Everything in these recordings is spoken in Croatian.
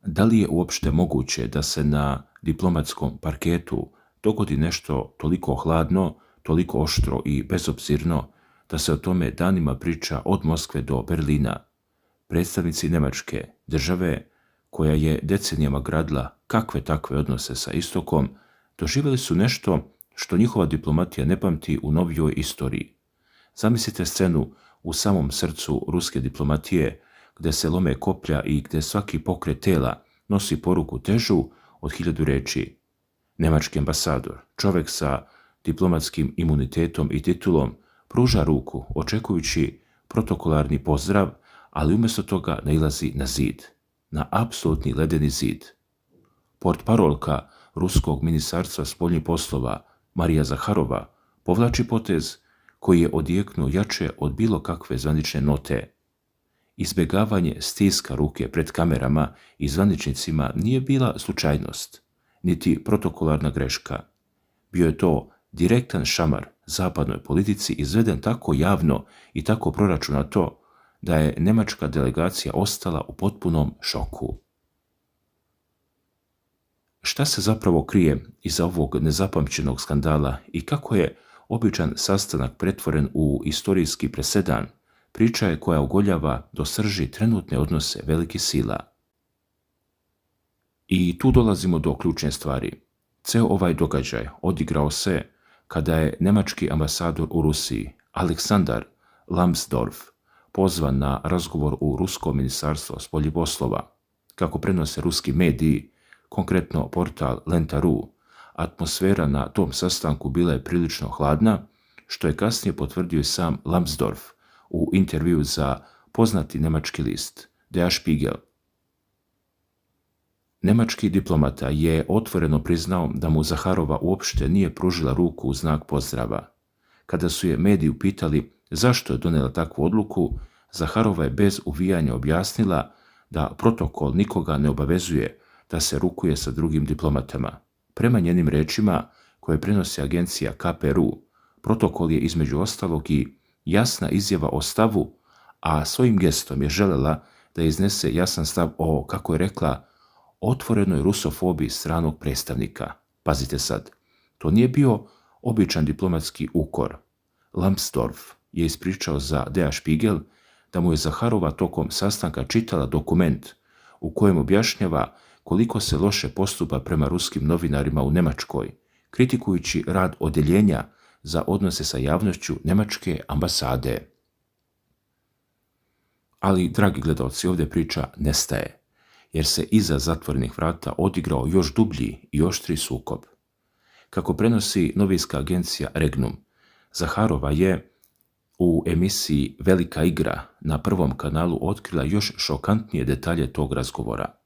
Da li je uopšte moguće da se na diplomatskom parketu dogodi nešto toliko hladno, toliko oštro i bezobzirno, da se o tome danima priča od Moskve do Berlina? Predstavnici Nemačke, države koja je decenijama gradila kakve takve odnose sa istokom, doživjeli su nešto što njihova diplomatija ne pamti u novijoj istoriji. Zamislite scenu u samom srcu ruske diplomatije, gdje se lome koplja i gdje svaki pokret tela nosi poruku težu od 1000 reči. Nemački ambasador, čovjek sa diplomatskim imunitetom i titulom, pruža ruku očekujući protokolarni pozdrav, ali umjesto toga nailazi na zid, na apsolutni ledeni zid. Portparolka ruskog ministarstva spoljnih poslova Marija Zaharova povlači potez koji je odjeknuo jače od bilo kakve zvanične note. Izbjegavanje stiska ruke pred kamerama i zvaničnicima nije bila slučajnost, niti protokolarna greška. Bio je to direktan šamar zapadnoj politici izveden tako javno i tako proračunato da je nemačka delegacija ostala u potpunom šoku. Šta se zapravo krije iza ovog nezapamćenog skandala i kako je običan sastanak pretvoren u istorijski presedan, priča je koja ogoljava do srži trenutne odnose velikih sila. I tu dolazimo do ključne stvari. Ceo ovaj događaj odigrao se kada je nemački ambasador u Rusiji, Aleksandar Lambsdorff, pozvan na razgovor u Rusko ministarstvo spoljnih poslova. Kako prenose ruski mediji, konkretno portal Lenta.ru, atmosfera na tom sastanku bila je prilično hladna, što je kasnije potvrdio i sam Lambsdorff u intervju za poznati nemački list Der Spiegel. Nemački diplomata je otvoreno priznao da mu Zaharova uopšte nije pružila ruku u znak pozdrava. Kada su je mediji upitali zašto je donijela takvu odluku, Zaharova je bez uvijanja objasnila da protokol nikoga ne obavezuje da se rukuje sa drugim diplomatama. Prema njenim rečima, koje prenosi agencija KPRU, protokol je između ostalog i jasna izjava o stavu, a svojim gestom je želela da iznese jasan stav o, kako je rekla, otvorenoj rusofobiji stranog predstavnika. Pazite sad, to nije bio običan diplomatski ukor. Lambsdorff je ispričao za Der Spiegel da mu je Zaharova tokom sastanka čitala dokument u kojem objašnjava koliko se loše postupa prema ruskim novinarima u Njemačkoj, kritikujući rad odjeljenja za odnose sa javnošću Njemačke ambasade. Ali, dragi gledalci, ovdje priča nestaje, jer se iza zatvorenih vrata odigrao još dublji i oštri sukob. Kako prenosi novinska agencija Regnum, Zaharova je u emisiji Velika igra na Prvom kanalu otkrila još šokantnije detalje tog razgovora.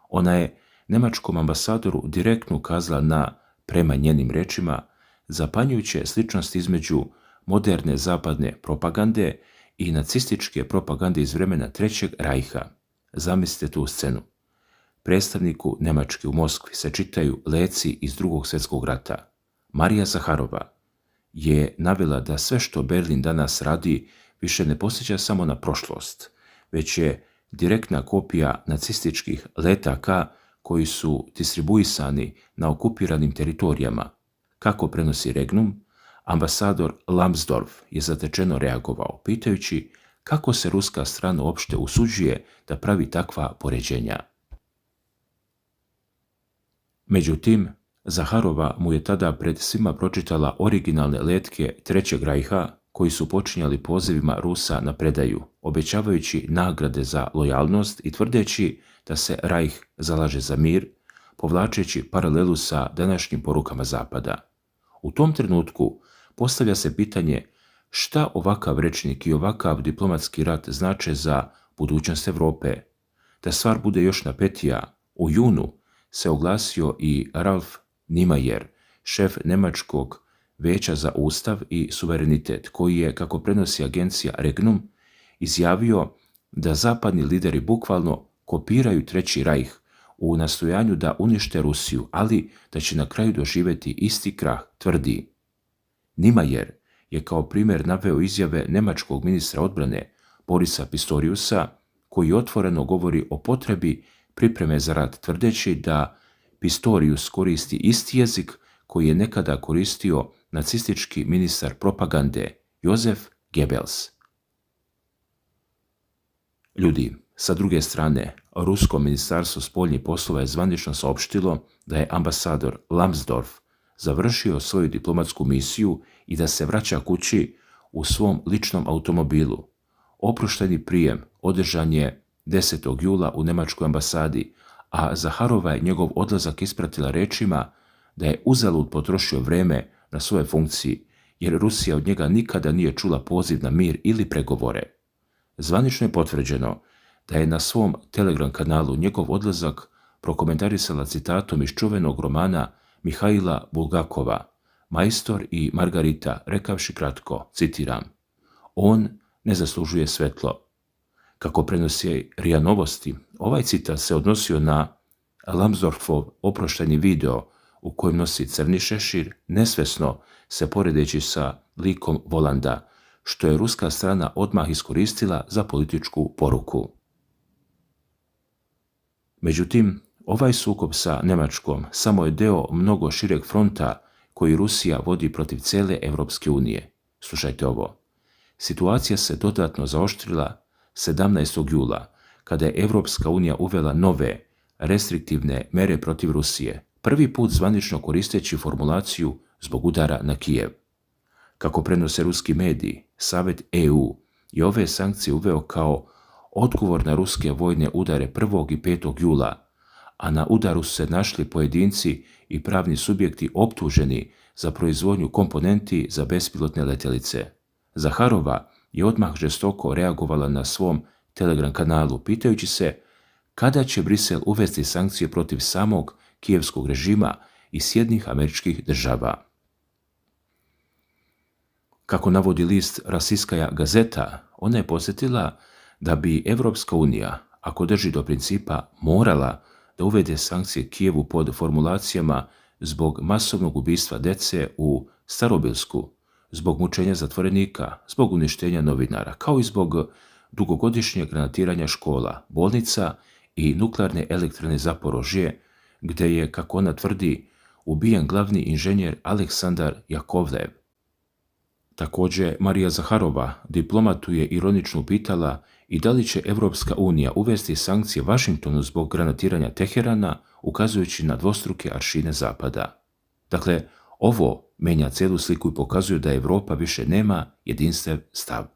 Ona je nemačkom ambasadoru direktno ukazala na, prema njenim rečima, zapanjujuće sličnosti između moderne zapadne propagande i nacističke propagande iz vremena Trećeg rajha. Zamislite tu scenu. Predstavniku Njemačke u Moskvi se čitaju leci iz Drugog svjetskog rata. Marija Zaharova je navela da sve što Berlin danas radi više ne posjeća samo na prošlost, već je direktna kopija nacističkih letaka koji su distribuisani na okupiranim teritorijama. Kako prenosi Regnum, ambasador Lambsdorff je zatečeno reagovao, pitajući kako se ruska strana uopšte usuđuje da pravi takva poređenja. Međutim, Zaharova mu je tada pred svima pročitala originalne letke Trećeg rajha koji su počinjali pozivima Rusa na predaju, obećavajući nagrade za lojalnost i tvrdeći da se Rajh zalaže za mir, povlačeći paralelu sa današnjim porukama Zapada. U tom trenutku postavlja se pitanje šta ovakav rečnik i ovakav diplomatski rat znače za budućnost Europe. Da stvar bude još napetija, u junu se oglasio i Ralf Niemeyer, šef Njemačkog Veća za ustav i suverenitet, koji je, kako prenosi agencija Regnum, izjavio da zapadni lideri bukvalno kopiraju Treći rajh u nastojanju da unište Rusiju, ali da će na kraju doživjeti isti krah, tvrdi. Niemeyer je kao primjer naveo izjave njemačkog ministra odbrane Borisa Pistoriusa, koji otvoreno govori o potrebi pripreme za rat, tvrdeći da Pistorius koristi isti jezik koji je nekada koristio nacistički ministar propagande Josef Goebbels. Ljudi, sa druge strane, Rusko ministarstvo spoljnih poslova je zvanično saopštilo da je ambasador Lambsdorff završio svoju diplomatsku misiju i da se vraća kući u svom ličnom automobilu. Oprošteni prijem održan je 10. jula u Njemačkoj ambasadi, a Zaharova je njegov odlazak ispratila rečima da je uzalud potrošio vreme na svoje funkciji, jer Rusija od njega nikada nije čula poziv na mir ili pregovore. Zvanično je potvrđeno da je na svom Telegram kanalu njegov odlazak prokomentarisala citatom iz čuvenog romana Mihaila Bulgakova, Majstor i Margarita, rekavši kratko, citiram, on ne zaslužuje svetlo. Kako prenosi RIA Novosti, ovaj citat se odnosio na Lambsdorffov oprošteni video u kojem nosi crni šešir, nesvesno se poredeći sa likom Volanda, što je ruska strana odmah iskoristila za političku poruku. Međutim, ovaj sukob sa Njemačkom samo je deo mnogo šireg fronta koji Rusija vodi protiv cele Evropske unije. Slušajte ovo. Situacija se dodatno zaoštrila 17. jula, kada je Evropska unija uvela nove, restriktivne mere protiv Rusije, prvi put zvanično koristeći formulaciju zbog udara na Kijev. Kako prenose ruski mediji, Savjet EU je ove sankcije uveo kao odgovor na ruske vojne udare 1. i 5. jula, a na udaru su se našli pojedinci i pravni subjekti optuženi za proizvodnju komponenti za bespilotne letjelice. Zaharova je odmah žestoko reagovala na svom Telegram kanalu, pitajući se kada će Brisel uvesti sankcije protiv samog kijevskog režima i Sjedinjenih Američkih Država. Kako navodi list Rossijskaja gazeta, ona je podsjetila da bi Evropska unija, ako drži do principa, morala da uvede sankcije Kijevu pod formulacijama zbog masovnog ubistva dece u Starobilsku, zbog mučenja zatvorenika, zbog uništenja novinara, kao i zbog dugogodišnjeg granatiranja škola, bolnica i nuklearne elektrane Zaporožje, gde je, kako ona tvrdi, ubijen glavni inženjer Aleksandar Jakovlev. Također, Marija Zaharova diplomatu je ironično pitala i da li će Evropska unija uvesti sankcije Vašingtonu zbog granatiranja Teherana, ukazujući na dvostruke aršine Zapada. Dakle, ovo menja celu sliku i pokazuje da Evropa više nema jedinstven stav.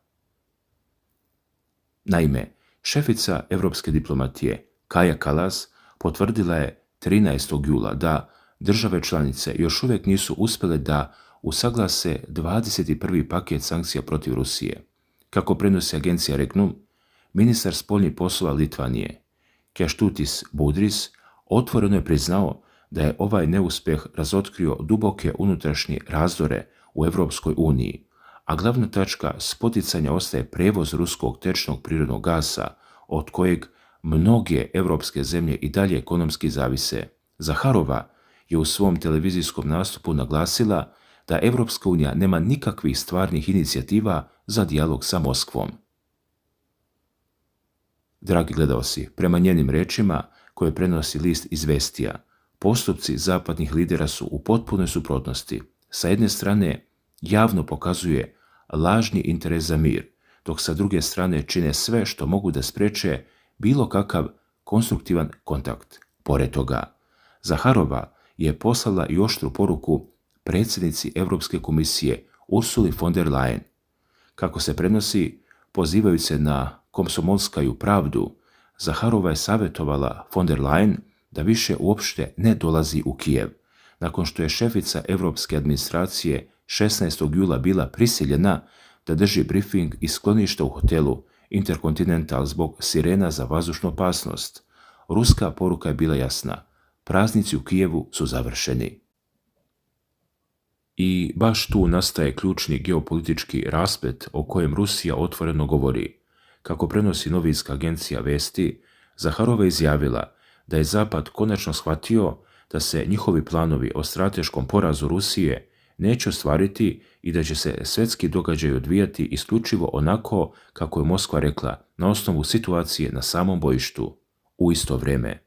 Naime, šefica evropske diplomatije Kaja Kallas potvrdila je 13. jula da države članice još uvijek nisu uspjele da usaglase 21. paket sankcija protiv Rusije. Kako prenosi agencija Regnum, ministar spoljnih poslova Litvanije, Kęstutis Budrys, otvoreno je priznao da je ovaj neuspjeh razotkrio duboke unutrašnje razdore u Evropskoj uniji, a glavna tačka spoticanja ostaje prevoz ruskog tečnog prirodnog gasa, od kojeg mnoge evropske zemlje i dalje ekonomski zavise. Zaharova je u svom televizijskom nastupu naglasila da Evropska unija nema nikakvih stvarnih inicijativa za dijalog sa Moskvom. Dragi gledaoci, prema njenim rečima, koje prenosi list Izvestija, postupci zapadnih lidera su u potpunoj suprotnosti. Sa jedne strane javno pokazuje lažni interes za mir, dok sa druge strane čine sve što mogu da spreče bilo kakav konstruktivan kontakt. Pored toga, Zaharova je poslala i oštru poruku predsjednici Europske komisije Ursuli von der Leyen. Kako se prenosi, pozivajući se na komsomolskaju pravdu, Zaharova je savjetovala von der Leyen da više uopšte ne dolazi u Kijev, nakon što je šefica Europske administracije 16. jula bila prisiljena da drži brifing iz skloništa u hotelu Intercontinental zbog sirena za vazdušnu opasnost. Ruska poruka je bila jasna. Praznici u Kijevu su završeni. I baš tu nastaje ključni geopolitički rasplet o kojem Rusija otvoreno govori. Kako prenosi novinska agencija Vesti, Zaharova je izjavila da je Zapad konačno shvatio da se njihovi planovi o strateškom porazu Rusije neće ostvariti i da će se svjetski događaj odvijati isključivo onako kako je Moskva rekla, na osnovu situacije na samom bojištu. U isto vrijeme,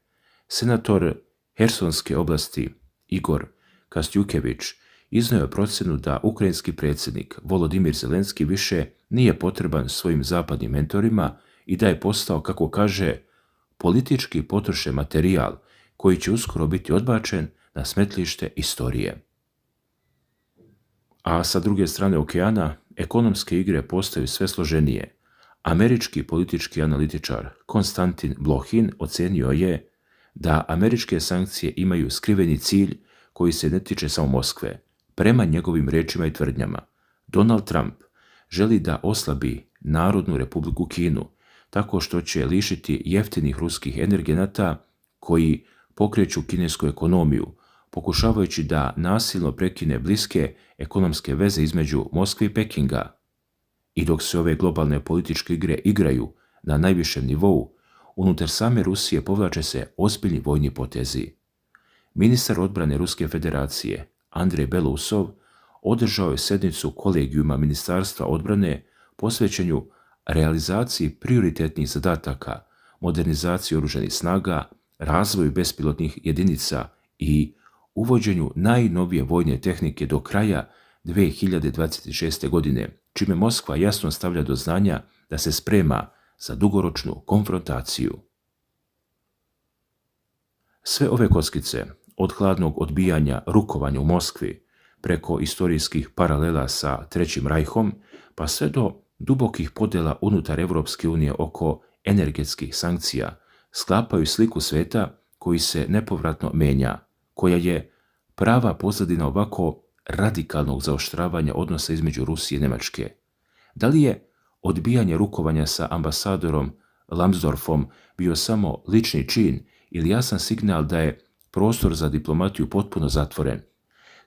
Senator Hersonske oblasti Igor Kastjukević iznio je procjenu da ukrajinski predsjednik Volodimir Zelenski više nije potreban svojim zapadnim mentorima i da je postao, kako kaže, politički potrošen materijal koji će uskoro biti odbačen na smetlište istorije. A sa druge strane okeana, ekonomske igre postaju sve složenije. Američki politički analitičar Konstantin Blohin ocenio je da američke sankcije imaju skriveni cilj koji se ne tiče samo Moskve. Prema njegovim rečima i tvrdnjama, Donald Trump želi da oslabi Narodnu republiku Kinu tako što će lišiti jeftinih ruskih energenata koji pokreću kinesku ekonomiju, pokušavajući da nasilno prekine bliske ekonomske veze između Moskve i Pekinga. I dok se ove globalne političke igre igraju na najvišem nivou, unutar same Rusije povlače se ozbiljni vojni potezi. Ministar odbrane Ruske federacije Andrej Belousov održao je sjednicu kolegijuma Ministarstva odbrane posvećenju realizaciji prioritetnih zadataka, modernizaciji oružanih snaga, razvoju bespilotnih jedinica i uvođenju najnovije vojne tehnike do kraja 2026. godine, čime Moskva jasno stavlja do znanja da se sprema za dugoročnu konfrontaciju. Sve ove kockice, od hladnog odbijanja rukovanja u Moskvi, preko istorijskih paralela sa Trećim rajhom, pa sve do dubokih podjela unutar Evropske unije oko energetskih sankcija, sklapaju sliku sveta koji se nepovratno menja, koja je prava pozadina ovako radikalnog zaoštravanja odnosa između Rusije i Njemačke. Da li je odbijanje rukovanja sa ambasadorom Lambsdorffom bio samo lični čin ili jasan signal da je prostor za diplomatiju potpuno zatvoren?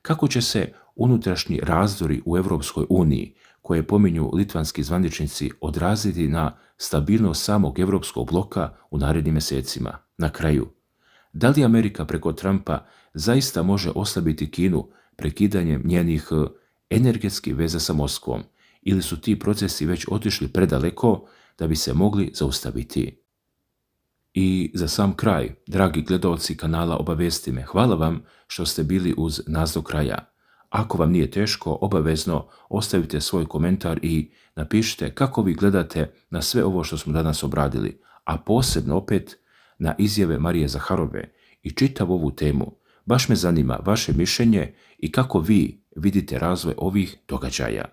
Kako će se unutrašnji razdori u Evropskoj uniji, koje pominju litvanski zvaničnici, odraziti na stabilnost samog evropskog bloka u narednim mjesecima? Na kraju, da li Amerika preko Trumpa zaista može oslabiti Kinu prekidanjem njenih energetskih veza sa Moskvom, ili su ti procesi već otišli predaleko da bi se mogli zaustaviti? I za sam kraj, dragi gledalci kanala Obavijesti me, hvala vam što ste bili uz nas do kraja. Ako vam nije teško, obavezno ostavite svoj komentar i napišite kako vi gledate na sve ovo što smo danas obradili, a posebno opet na izjave Marije Zaharove i čitavu ovu temu. Baš me zanima vaše mišljenje i kako vi vidite razvoj ovih događaja.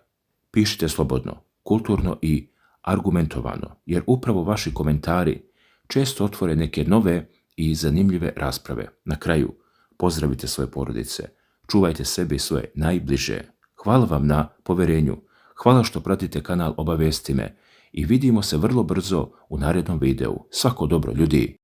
Pišite slobodno, kulturno i argumentovano, jer upravo vaši komentari često otvore neke nove i zanimljive rasprave. Na kraju, pozdravite svoje porodice, čuvajte sebe i svoje najbliže. Hvala vam na poverenju, hvala što pratite kanal Obavijesti me i vidimo se vrlo brzo u narednom videu. Svako dobro, ljudi!